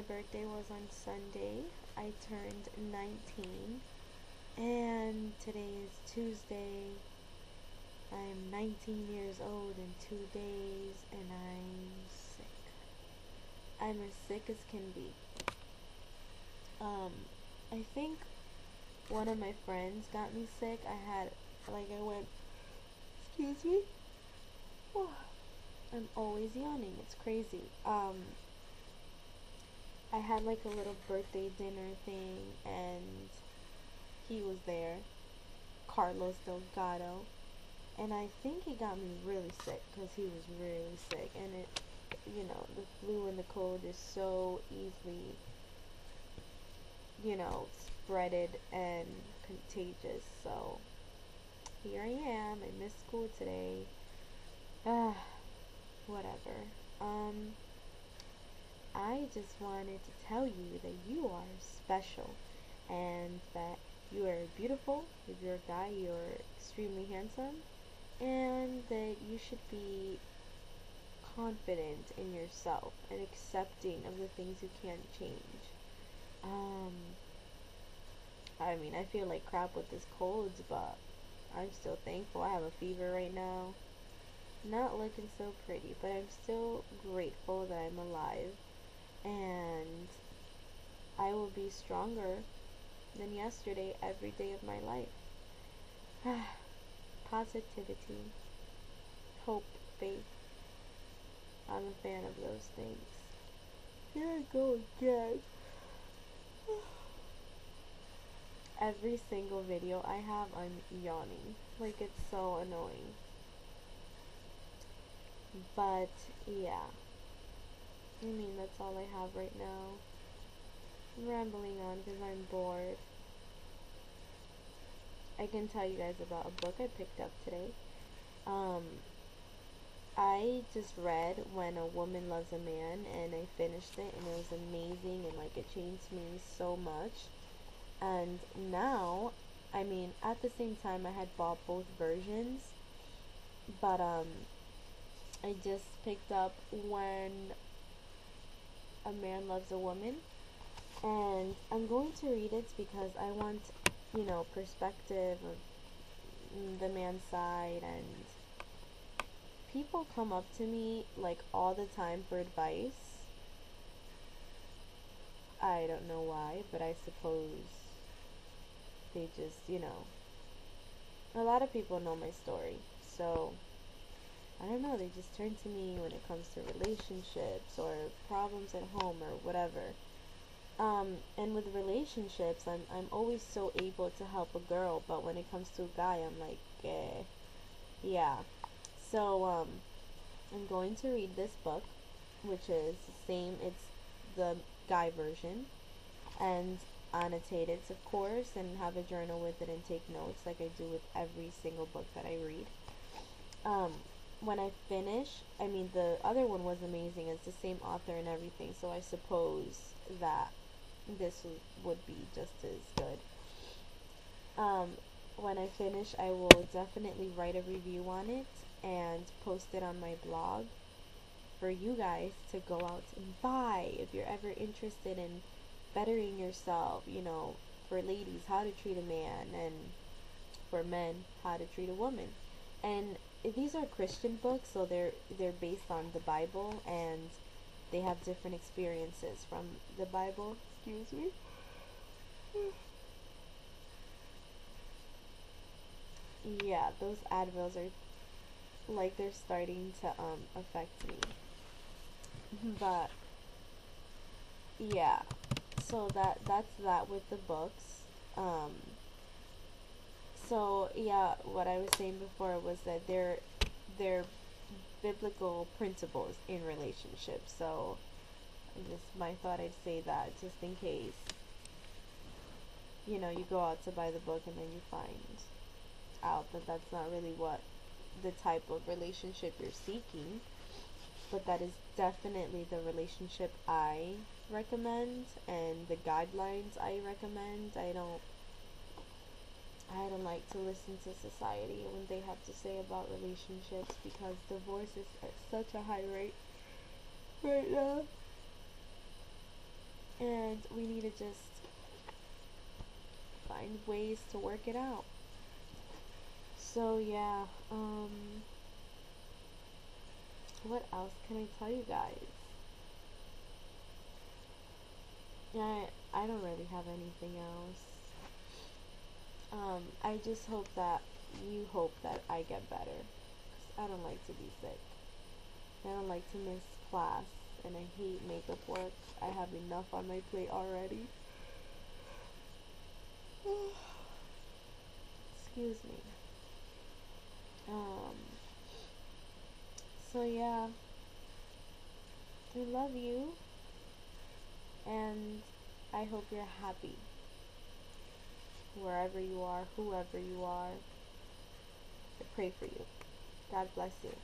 my birthday was on Sunday. I turned 19, and today is Tuesday. I'm 19 years old in 2 days, and I'm sick. I'm as sick as can be. Um, I think one of my friends got me sick. I went, excuse me? I'm always yawning. It's crazy. I had like a little birthday dinner thing, and he was there, Carlos Delgado, and I think he got me really sick because he was really sick, and the flu and the cold is so easily, spreaded and contagious. So here I am. I missed school today. Ah, whatever. Um, I just wanted to tell you that you are special and that you are beautiful. If you're a guy, you're extremely handsome, and that you should be confident in yourself and accepting of the things you can't change. Um, I feel like crap with this cold, but I'm still thankful. I have a fever right now. Not looking so pretty, but I'm still grateful that I'm alive, and I will be stronger than yesterday every day of my life. Positivity, hope, faith. I'm a fan of those things. Here I go again. Every single video I have, I'm yawning. Like, it's so annoying. But, yeah. That's all I have right now. I'm rambling on because I'm bored. I can tell you guys about a book I picked up today. Um, I just read When a Woman Loves a Man, and I finished it, and it was amazing, and like it changed me so much. And now, at the same time, I had bought both versions, but I just picked up When a Man Loves a Woman, and I'm going to read it because I want, perspective of the man's side, and people come up to me like all the time for advice. I don't know why, but I suppose they just, a lot of people know my story. So, I don't know, they just turn to me when it comes to relationships or problems at home or whatever. And with relationships, I'm always so able to help a girl, but when it comes to a guy, I'm like, yeah. So, I'm going to read this book, which is the same, it's the guy version, and annotate it, of course, and have a journal with it and take notes like I do with every single book that I read. Um, when I finish, the other one was amazing. It's the same author and everything, so I suppose that this would be just as good. Um, when I finish, I will definitely write a review on it and post it on my blog for you guys to go out and buy if you're ever interested in bettering yourself, for ladies, how to treat a man, and for men, how to treat a woman. And these are Christian books, so they're based on the Bible, and they have different experiences from the Bible. Excuse me. Yeah, those Advils are like they're starting to affect me. But yeah, so that's that with the books. Um, so yeah, what I was saying before was that they're biblical principles in relationships. So just my thought, I'd say that just in case you go out to buy the book and then you find out that that's not really what the type of relationship you're seeking, but that is definitely the relationship I recommend and the guidelines I recommend. I don't like to listen to society and what they have to say about relationships, because divorce is at such a high rate right now. and we need to just find ways to work it out. So yeah, what else can I tell you guys? I don't really have anything else. I just hope that you hope that I get better. 'Cause I don't like to be sick. I don't like to miss class. And I hate makeup work. I have enough on my plate already. Excuse me. Um, so yeah, I love you. And I hope you're happy. Wherever you are, whoever you are. I pray for you. God bless you.